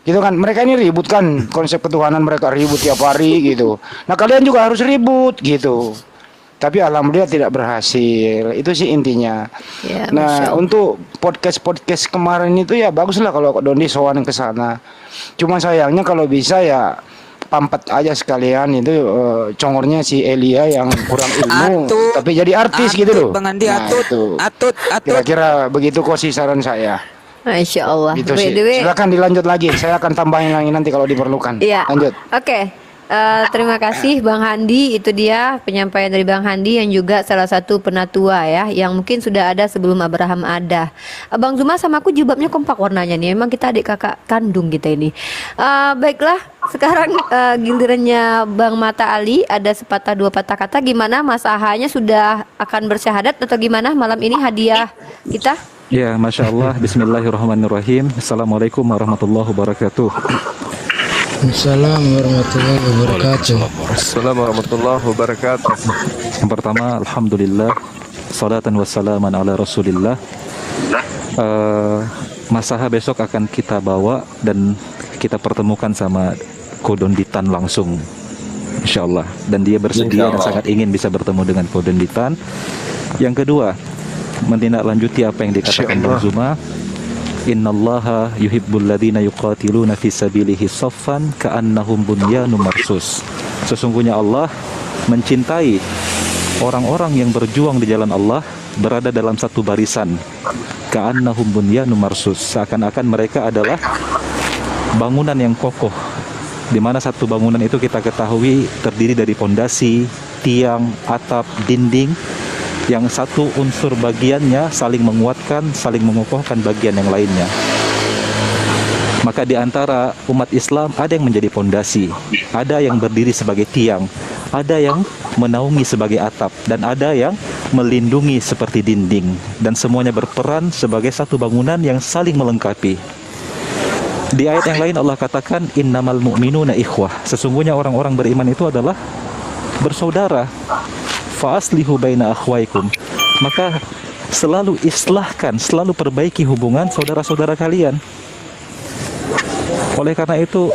Gitu kan, mereka ini ribut kan, konsep ketuhanan mereka ribut tiap hari gitu. Nah kalian juga harus ribut gitu. Tapi alhamdulillah tidak berhasil, itu sih intinya. Ya, Masya Nah Allah. untuk podcast kemarin itu ya baguslah kalau Dondi sowan ke sana. Cuma sayangnya kalau bisa ya pampat aja sekalian itu congornya si Elia yang kurang ilmu, tapi jadi artis gitu loh. Bang Andi, Nah, itu. atut. Kira-kira begitu kok sih saran saya. Masya Allah. Itu By sih. the way, Silakan dilanjut lagi. Saya akan tambahin lagi nanti kalau diperlukan. iya. Lanjut. Oke. Terima kasih Bang Handi. Itu dia penyampaian dari Bang Handi yang juga salah satu penatua ya, yang mungkin sudah ada sebelum Abraham ada. Bang Zuma sama aku jilbabnya kompak warnanya nih. Emang kita adik kakak kandung kita ini. Baiklah, sekarang gilirannya Bang Mata Ali. Ada sepatah dua patah kata. Gimana Mas Ahanya sudah akan bersyahadat atau gimana malam ini hadiah kita? Ya, Masya Allah, Bismillahirrahmanirrahim. Assalamualaikum warahmatullahi wabarakatuh. Assalamualaikum warahmatullahi wabarakatuh. Assalamualaikum warahmatullahi wabarakatuh. Yang pertama, Alhamdulillah, salatan wassalaman ala Rasulillah. Mas Aha besok akan kita bawa dan kita pertemukan sama Kodonditan langsung, Insya Allah. Dan dia bersedia dan sangat ingin bisa bertemu dengan Kodonditan. Yang kedua, menindaklanjuti apa yang dikatakan Bang Zuma. Innallaha yuhibbul ladzina yuqatiluna fi sabilihi saffan ka'annahum bunyanun marsus. Sesungguhnya Allah mencintai orang-orang yang berjuang di jalan Allah berada dalam satu barisan. Ka'annahum bunyanun marsus. Seakan-akan mereka adalah bangunan yang kokoh, di mana satu bangunan itu kita ketahui terdiri dari pondasi, tiang, atap, dinding, yang satu unsur bagiannya saling menguatkan, saling mengokohkan bagian yang lainnya. Maka di antara umat Islam ada yang menjadi pondasi, ada yang berdiri sebagai tiang, ada yang menaungi sebagai atap, dan ada yang melindungi seperti dinding. Dan semuanya berperan sebagai satu bangunan yang saling melengkapi. Di ayat yang lain Allah katakan, innamal mu'minuna ikhwah. Sesungguhnya orang-orang beriman itu adalah bersaudara. Fa'aslihu baina akhwaikum. Maka selalu islahkan, selalu perbaiki hubungan saudara-saudara kalian. Oleh karena itu,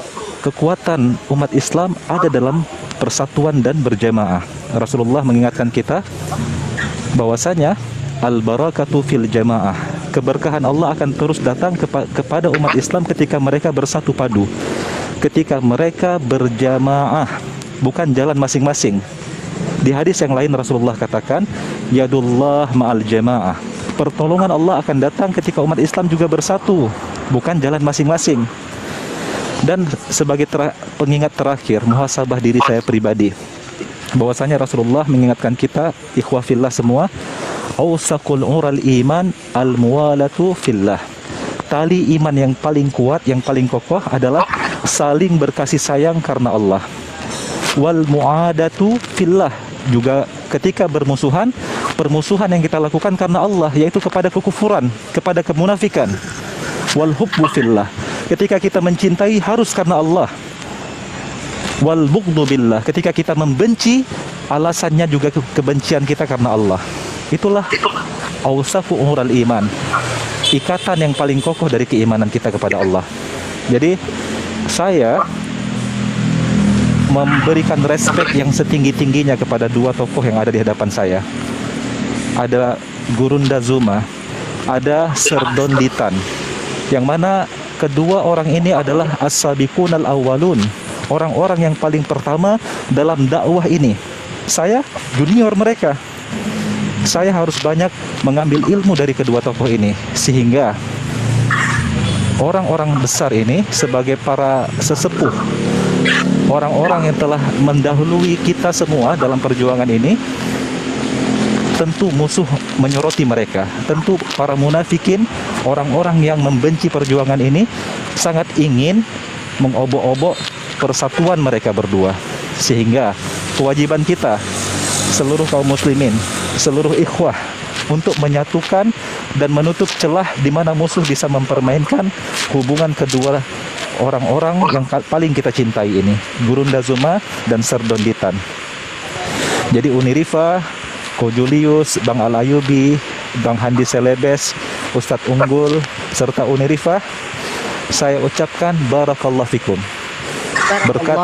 kekuatan umat Islam ada dalam persatuan dan berjamaah. Rasulullah mengingatkan kita bahwasanya al-barakatu fil jamaah. Keberkahan Allah akan terus datang kepada umat Islam ketika mereka bersatu padu, ketika mereka berjamaah, bukan jalan masing-masing. Di hadis yang lain Rasulullah katakan, yadullah ma'al jamaah. Pertolongan Allah akan datang ketika umat Islam juga bersatu, bukan jalan masing-masing. Dan sebagai pengingat terakhir, muhasabah diri saya pribadi, bahwasanya Rasulullah mengingatkan kita, ikhwah fillah semua, awsaqul ural iman al-muwalatu fillah. Tali iman yang paling kuat, yang paling kokoh adalah saling berkasih sayang karena Allah. Wal mu'adatu fillah, juga ketika bermusuhan, permusuhan yang kita lakukan karena Allah, yaitu kepada kekufuran, kepada kemunafikan. Wal hubbu fillah, ketika kita mencintai harus karena Allah. Wal bughdu billah, ketika kita membenci alasannya juga kebencian kita karena Allah. Itulah awsafu umural iman, ikatan yang paling kokoh dari keimanan kita kepada Allah. Jadi saya memberikan respek yang setinggi-tingginya kepada dua tokoh yang ada di hadapan saya. Ada Gurunda Zuma, ada Serdon Ditan, yang mana kedua orang ini adalah as-sabiqunal awwalun, orang-orang yang paling pertama dalam dakwah ini. Saya junior mereka. Saya harus banyak mengambil ilmu dari kedua tokoh ini, sehingga orang-orang besar ini sebagai para sesepuh, orang-orang yang telah mendahului kita semua dalam perjuangan ini, tentu musuh menyoroti mereka. Tentu para munafikin, orang-orang yang membenci perjuangan ini, sangat ingin mengobok-obok persatuan mereka berdua. Sehingga kewajiban kita, seluruh kaum muslimin, seluruh ikhwah, untuk menyatukan dan menutup celah di mana musuh bisa mempermainkan hubungan kedua orang-orang yang paling kita cintai ini, Gurunda Zuma dan Serdon Ditan. Jadi Unirifa, Ko Julius, Bang Al-Ayubi, Bang Handi Selebes, Ustadz Unggul, serta Unirifa, saya ucapkan barakallahu fikum. Berkat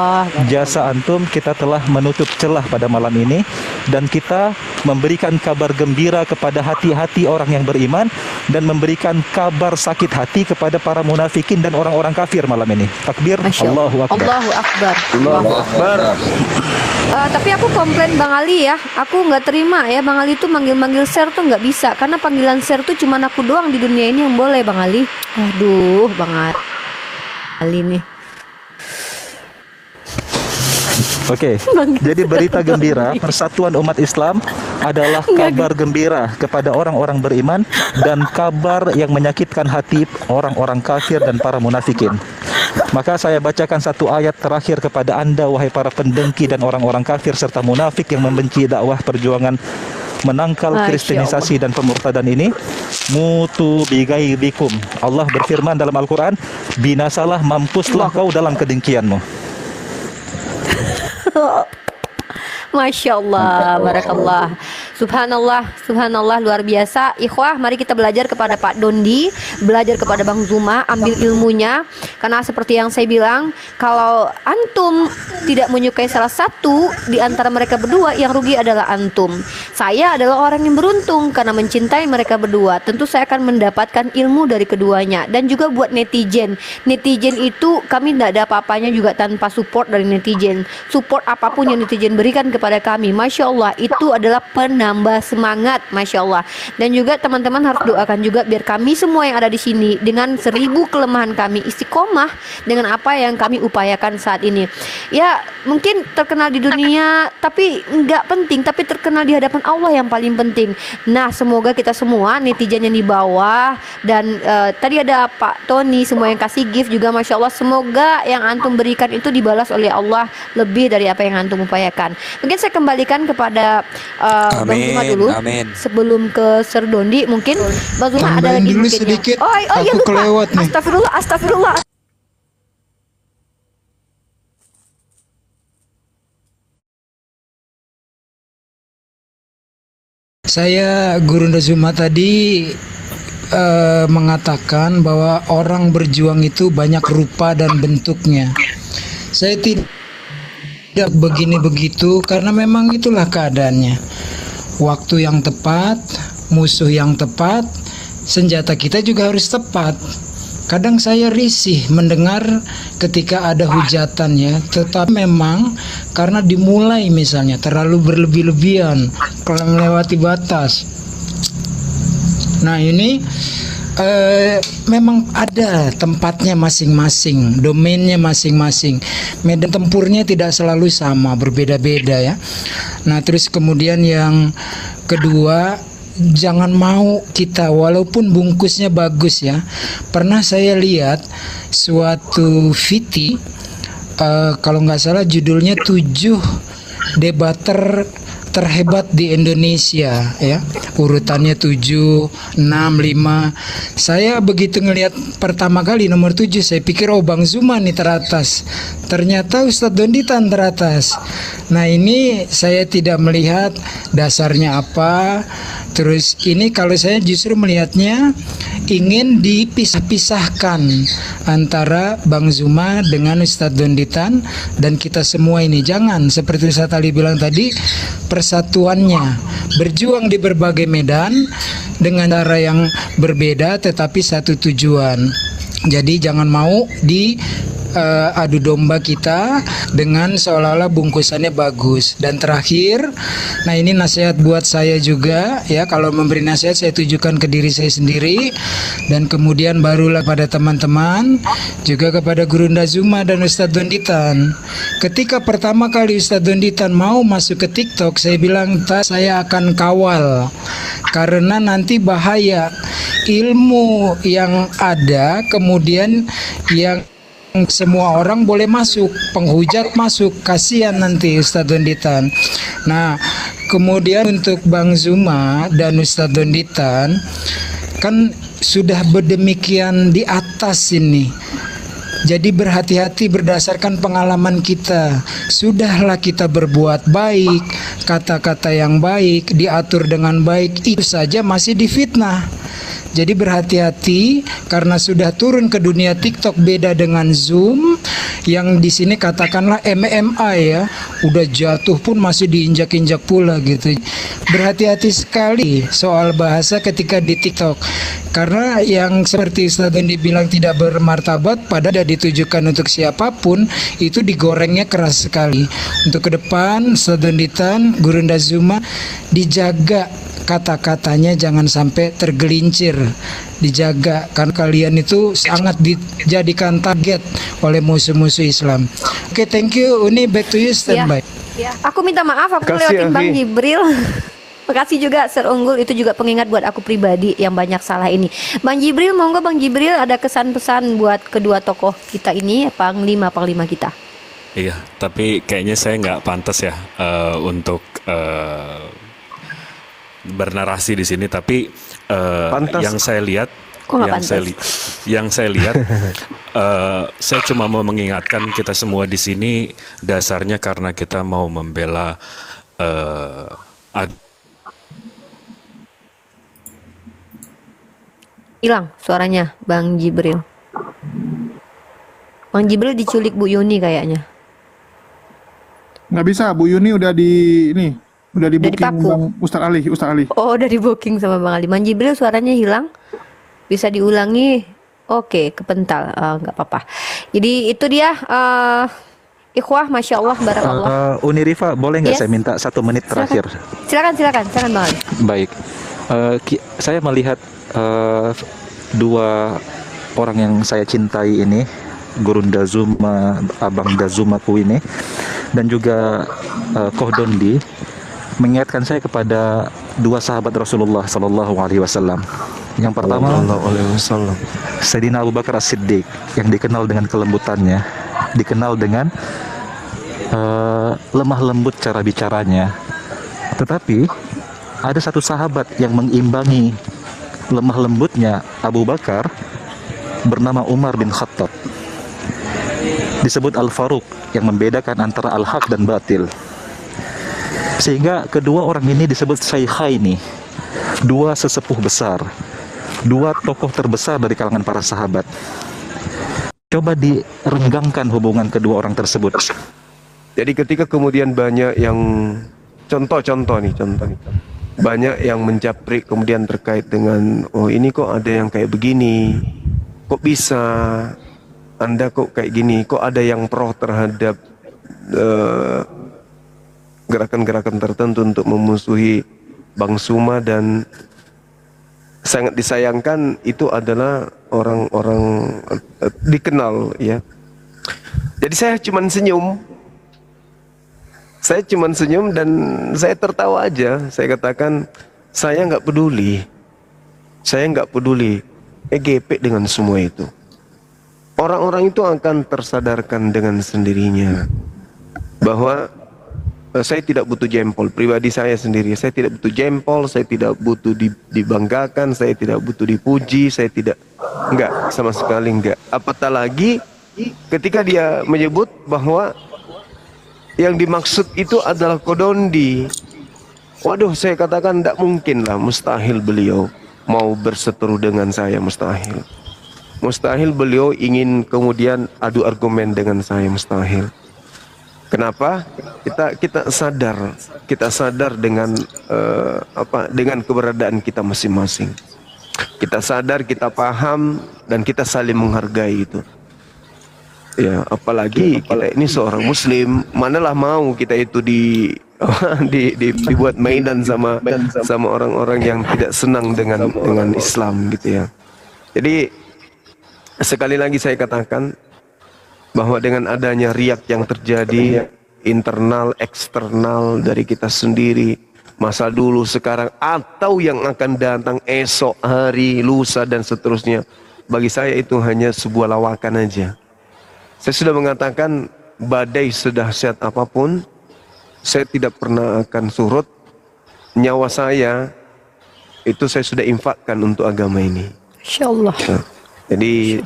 jasa antum, kita telah menutup celah pada malam ini, dan kita memberikan kabar gembira kepada hati-hati orang yang beriman, dan memberikan kabar sakit hati kepada para munafikin dan orang-orang kafir malam ini. Takbir, Allahu Akbar. Allahu Akbar. Allahu Akbar. Tapi aku komplain Bang Ali ya, aku nggak terima ya Bang Ali tuh manggil-manggil Sir tuh nggak bisa, karena panggilan Sir tuh cuma aku doang di dunia ini yang boleh Bang Ali. Aduh Bang Ali nih. Oke, jadi berita gembira persatuan umat Islam adalah kabar gembira kepada orang-orang beriman, dan kabar yang menyakitkan hati orang-orang kafir dan para munafikin. Maka saya bacakan satu ayat terakhir kepada Anda, wahai para pendengki dan orang-orang kafir serta munafik yang membenci dakwah perjuangan menangkal kristenisasi dan pemurtadan ini. Mutu bighaibikum. Allah berfirman dalam Al-Quran, binasalah, mampuslah kau dalam kedengkianmu. Masya Allah, barakallah, subhanallah, subhanallah, luar biasa. Ikhwah, mari kita belajar kepada Pak Dondi, belajar kepada Bang Zuma, ambil ilmunya. Karena seperti yang saya bilang, kalau antum tidak menyukai salah satu di antara mereka berdua, yang rugi adalah antum. Saya adalah orang yang beruntung karena mencintai mereka berdua. Tentu saya akan mendapatkan ilmu dari keduanya. Dan juga buat netizen, netizen itu kami tidak ada apa-apanya juga tanpa support dari netizen. Support apapun yang netizen berikan kepada kami, Masya Allah, itu adalah penambah semangat, Masya Allah. Dan juga teman-teman harus doakan juga biar kami semua yang ada di sini dengan 1000 kelemahan kami istiqomah dengan apa yang kami upayakan saat ini. Ya mungkin terkenal di dunia tapi nggak penting, tapi terkenal di hadapan Allah yang paling penting. Nah semoga kita semua netizen yang di bawah dan tadi ada Pak Tony, semua yang kasih gift juga, Masya Allah, semoga yang antum berikan itu dibalas oleh Allah lebih dari apa yang antum upayakan. Mungkin saya kembalikan kepada Bang Zuma dulu. Amin. Sebelum ke Sir Dondi, mungkin Bang Zuma ada Tambahin lagi dulu mungkinnya. sedikit, Oh iya aku lupa. kelewat nih. Astagfirullah, astagfirullah. Saya Gurunda Zuma tadi mengatakan bahwa orang berjuang itu banyak rupa dan bentuknya. Saya tidak begini begitu karena memang itulah keadaannya. Waktu yang tepat, musuh yang tepat, senjata kita juga harus tepat. Kadang saya risih mendengar ketika ada hujatan ya, tetapi memang karena dimulai misalnya terlalu berlebih-lebihan, melewati batas. Nah ini memang ada tempatnya masing-masing, domainnya masing-masing. Medan tempurnya tidak selalu sama, berbeda-beda ya. Nah terus kemudian yang kedua, jangan mau kita walaupun bungkusnya bagus ya. Pernah saya lihat suatu VT, kalau nggak salah judulnya 7 debater terhebat di Indonesia ya. Urutannya 7, 6, 5. Saya begitu ngelihat pertama kali nomor 7, saya pikir oh Bang Zuma nih teratas. Ternyata Ustadz Donditan teratas. Nah, ini saya tidak melihat dasarnya apa. Terus ini kalau saya justru melihatnya ingin dipisah-pisahkan antara Bang Zuma dengan Ustadz Donditan dan kita semua ini. Jangan seperti Ustadz Ali bilang tadi, persatuannya berjuang di berbagai medan dengan cara yang berbeda tetapi satu tujuan. Jadi jangan mau di adu domba kita dengan seolah-olah bungkusannya bagus. Dan terakhir, nah ini nasihat buat saya juga ya, kalau memberi nasihat saya tujukan ke diri saya sendiri dan kemudian barulah pada teman-teman, juga kepada Gurunda Zuma dan Ustadz Donditan. Ketika pertama kali Ustadz Donditan mau masuk ke TikTok, saya bilang saya akan kawal karena nanti bahaya ilmu yang ada kemudian yang semua orang boleh masuk, penghujat masuk, kasihan nanti Ustadz Donditan. Nah, kemudian untuk Bang Zuma dan Ustadz Donditan kan sudah berdemikian di atas ini. Jadi berhati-hati berdasarkan pengalaman kita. Sudahlah kita berbuat baik, kata-kata yang baik, diatur dengan baik, itu saja masih difitnah. Jadi berhati-hati karena sudah turun ke dunia TikTok, beda dengan Zoom yang di sini katakanlah MMA ya, udah jatuh pun masih diinjak-injak pula gitu. Berhati-hati sekali soal bahasa ketika di TikTok. Karena yang seperti Ustadz Dondi bilang tidak bermartabat padahal ditujukan untuk siapapun, itu digorengnya keras sekali. Untuk ke depan Ustadz Donditan, Gurunda Zuma, dijaga kata-katanya jangan sampai tergelincir, dijaga karena kalian itu sangat dijadikan target oleh musuh-musuh Islam. Oke, thank you Uni, back to you, standby. Ya, aku minta maaf aku Makasih, ngelewatin Bang Afi. Jibril. Makasih juga Sir Unggul, itu juga pengingat buat aku pribadi yang banyak salah ini. Bang Jibril, monggo Bang Jibril ada kesan-pesan buat kedua tokoh kita ini, panglima kita. Iya, tapi kayaknya saya nggak pantas ya untuk bernarasi di sini. Tapi Pantas. yang saya lihat, Kok nggak yang saya pantas? yang saya lihat, saya cuma mau mengingatkan kita semua di sini dasarnya karena kita mau membela Hilang suaranya Bang Jibril. Bang Jibril diculik Bu Yuni kayaknya. Nggak bisa, Bu Yuni udah udah di booking dipaku. Bang Ustadz Ali. Oh, udah di booking sama Bang Ali. Bang Jibril suaranya hilang. Bisa diulangi? Oke, kepental. Nggak apa-apa. Jadi itu dia ikhwah, Masya Allah, barakallah. Uni Rifa, boleh nggak Yes. saya minta 1 menit terakhir? Silakan Bang Ali. Baik. Saya melihat dua orang yang saya cintai ini, Gurunda Zuma, Abang Dazumaku ini, dan juga Koh Dondi, mengingatkan saya kepada dua sahabat Rasulullah Sallallahu Alaihi Wasallam. Yang pertama, Sayyidina Abu Bakar As-Siddiq, yang dikenal dengan kelembutannya, dikenal dengan lemah lembut cara bicaranya. Tetapi ada satu sahabat yang mengimbangi lemah lembutnya Abu Bakar, bernama Umar bin Khattab. Disebut Al-Faruq, yang membedakan antara al-haq dan batil. Sehingga kedua orang ini disebut Syaikhaini, dua sesepuh besar, dua tokoh terbesar dari kalangan para sahabat. Coba direnggangkan hubungan kedua orang tersebut. Jadi ketika kemudian banyak yang contoh nih. Banyak yang menjaprik kemudian terkait dengan, oh ini kok ada yang kayak begini, kok bisa, Anda kok kayak gini, kok ada yang pro terhadap gerakan-gerakan tertentu untuk memusuhi Bang Zuma, dan sangat disayangkan itu adalah orang-orang dikenal ya. Jadi saya cuman senyum. Saya cuman senyum dan saya tertawa aja. Saya katakan, saya nggak peduli. Saya nggak peduli. Gepek dengan semua itu. Orang-orang itu akan tersadarkan dengan sendirinya bahwa saya tidak butuh jempol. Pribadi saya sendiri, saya tidak butuh jempol, saya tidak butuh dibanggakan, saya tidak butuh dipuji, saya tidak, enggak, sama sekali enggak. Apatah lagi ketika dia menyebut bahwa yang dimaksud itu adalah Kodondi. Waduh, saya katakan tidak mungkin lah, mustahil beliau mau berseteru dengan saya, mustahil. Mustahil beliau ingin kemudian adu argumen dengan saya, mustahil. Kenapa? Kita sadar dengan dengan keberadaan kita masing-masing. Kita sadar, kita paham, dan kita saling menghargai itu. Ya, apalagi kita ini seorang Muslim, manalah mau kita itu dibuat mainan sama orang-orang yang tidak senang dengan Islam gitu ya. Jadi sekali lagi saya katakan bahwa dengan adanya riak yang terjadi internal eksternal dari kita sendiri, masa dulu, sekarang, atau yang akan datang esok hari, lusa dan seterusnya, bagi saya itu hanya sebuah lawakan aja. Saya sudah mengatakan badai sedahsyat apapun, saya tidak pernah akan surut. Nyawa saya itu saya sudah infakkan untuk agama ini. Insyaallah. Nah, jadi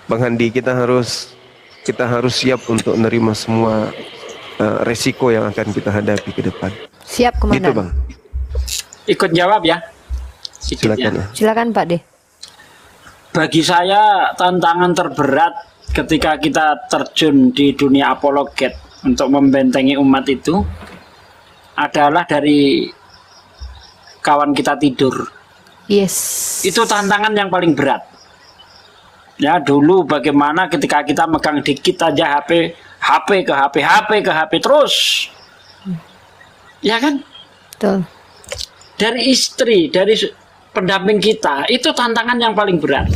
Bang Handi, kita harus siap untuk menerima semua resiko yang akan kita hadapi ke depan. Siap, Komandan. Gitu, Bang. Ikut jawab ya. Silakan ya. Silakan Pak De. Bagi saya tantangan terberat ketika kita terjun di dunia apologet untuk membentengi umat itu adalah dari kawan kita tidur. Yes. Itu tantangan yang paling berat. Ya, dulu bagaimana ketika kita megang dikit aja HP ke HP terus. Ya kan? Betul. Dari istri, dari pendamping kita, itu tantangan yang paling berat.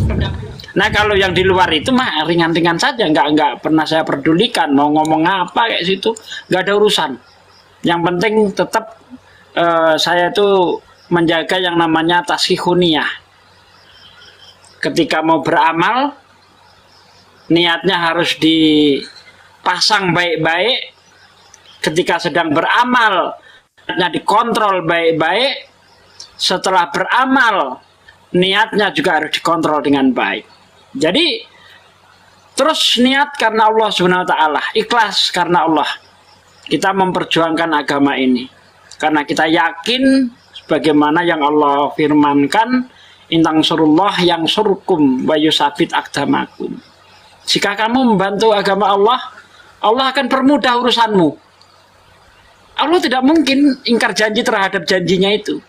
Nah, kalau yang di luar itu mah ringan-ringan saja, nggak pernah saya pedulikan mau ngomong apa kayak situ, nggak ada urusan. Yang penting tetap saya itu menjaga yang namanya taskhihuniyah. Ketika mau beramal, niatnya harus dipasang baik-baik. Ketika sedang beramal, niatnya dikontrol baik-baik. Setelah beramal, niatnya juga harus dikontrol dengan baik. Jadi, terus niat karena Allah Subhanahu wa Ta'ala, ikhlas karena Allah. Kita memperjuangkan agama ini karena kita yakin sebagaimana yang Allah firmankan, intang surullah yang surkum wa yusabit akdamakum. Jika kamu membantu agama Allah, Allah akan permudah urusanmu. Allah tidak mungkin ingkar janji terhadap janjinya itu.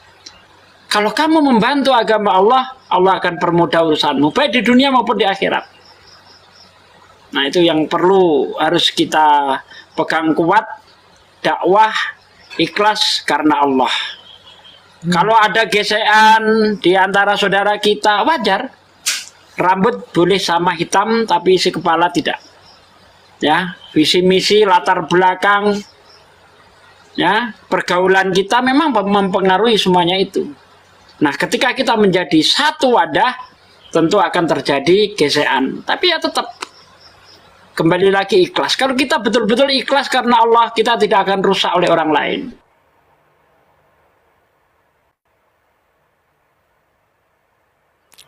Kalau kamu membantu agama Allah, Allah akan permudah urusanmu, baik di dunia maupun di akhirat. Nah, itu yang perlu harus kita pegang kuat, dakwah ikhlas karena Allah. Kalau ada gesekan di antara saudara kita, wajar. Rambut boleh sama hitam, tapi isi kepala tidak. Ya, visi misi, latar belakang, ya, pergaulan kita memang mempengaruhi semuanya itu. Nah, ketika kita menjadi satu wadah, tentu akan terjadi gesekan. Tapi ya tetap kembali lagi ikhlas. Kalau kita betul-betul ikhlas karena Allah, kita tidak akan rusak oleh orang lain.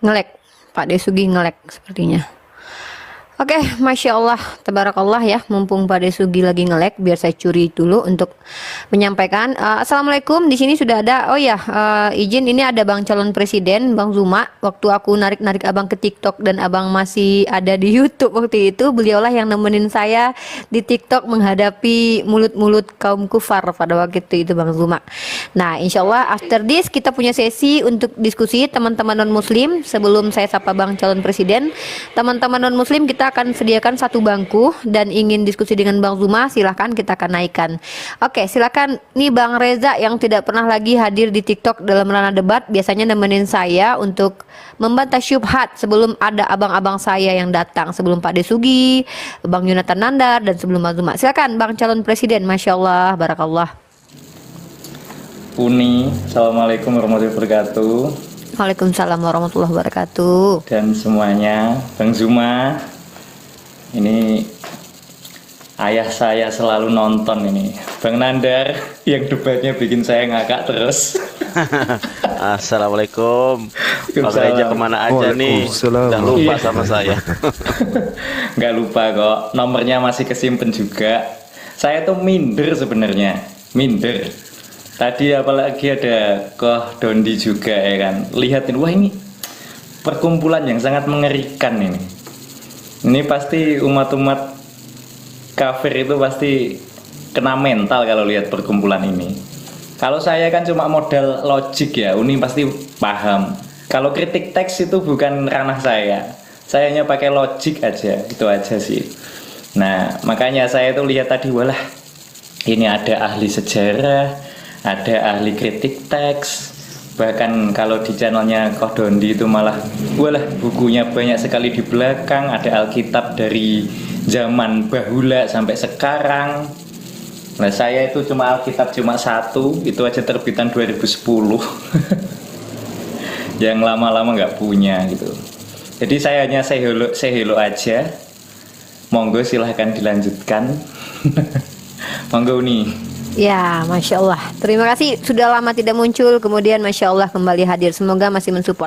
Ngelek, Pak Desugi ngelek sepertinya. Oke, Masya Allah, tabarakallah ya, mumpung Pak Desugi lagi ngelek, biar saya curi dulu untuk menyampaikan. Assalamualaikum, di sini sudah ada, oh ya, izin, ini ada Bang calon presiden, Bang Zuma. Waktu aku narik-narik abang ke TikTok dan abang masih ada di YouTube waktu itu, beliaulah yang nemenin saya di TikTok menghadapi mulut-mulut kaum kufar pada waktu itu Bang Zuma. Nah, insya Allah after this kita punya sesi untuk diskusi teman-teman non-muslim. Sebelum saya sapa Bang calon presiden, teman-teman non-muslim kita akan sediakan satu bangku dan ingin diskusi dengan Bang Zuma, silahkan kita akan naikkan. Oke, silakan. Nih Bang Reza yang tidak pernah lagi hadir di TikTok dalam ranah debat, biasanya nemenin saya untuk membantah syubhat sebelum ada abang-abang saya yang datang, sebelum Pak Desugi, Bang Yonatan Nandar, dan sebelum Bang Zuma. Silakan Bang calon presiden. Masya Allah, barakallah. Uni, Assalamualaikum warahmatullahi wabarakatuh. Waalaikumsalam warahmatullahi wabarakatuh. Dan semuanya, Bang Zuma, ini ayah saya selalu nonton ini. Bang Nandar yang debatnya bikin saya ngakak terus. Assalamualaikum. Bang Reja kemana aja nih? Udah lupa sama saya. Nggak lupa kok. Nomornya masih kesimpan juga. Saya tuh minder sebenarnya. Minder. Tadi apalagi ada Koh Dondi juga ya kan. Lihatin, wah ini perkumpulan yang sangat mengerikan ini. Ini pasti umat-umat kafir itu pasti kena mental kalau lihat perkumpulan ini. Kalau saya kan cuma modal logik ya, Uni pasti paham. Kalau kritik teks itu bukan ranah saya. Saya hanya pakai logik aja, itu aja sih. Nah, makanya saya tuh lihat tadi, walah, ini ada ahli sejarah, ada ahli kritik teks. Bahkan kalau di channelnya Koh Dondi itu malah, walah, bukunya banyak sekali di belakang. Ada Alkitab dari zaman bahula sampai sekarang. Nah, saya itu cuma Alkitab cuma satu, itu aja terbitan 2010. Yang lama-lama nggak punya gitu. Jadi saya hanya say hello aja. Monggo silahkan dilanjutkan. Monggo nih. Ya, Masya Allah. Terima kasih sudah lama tidak muncul, kemudian Masya Allah kembali hadir. Semoga masih mensupport.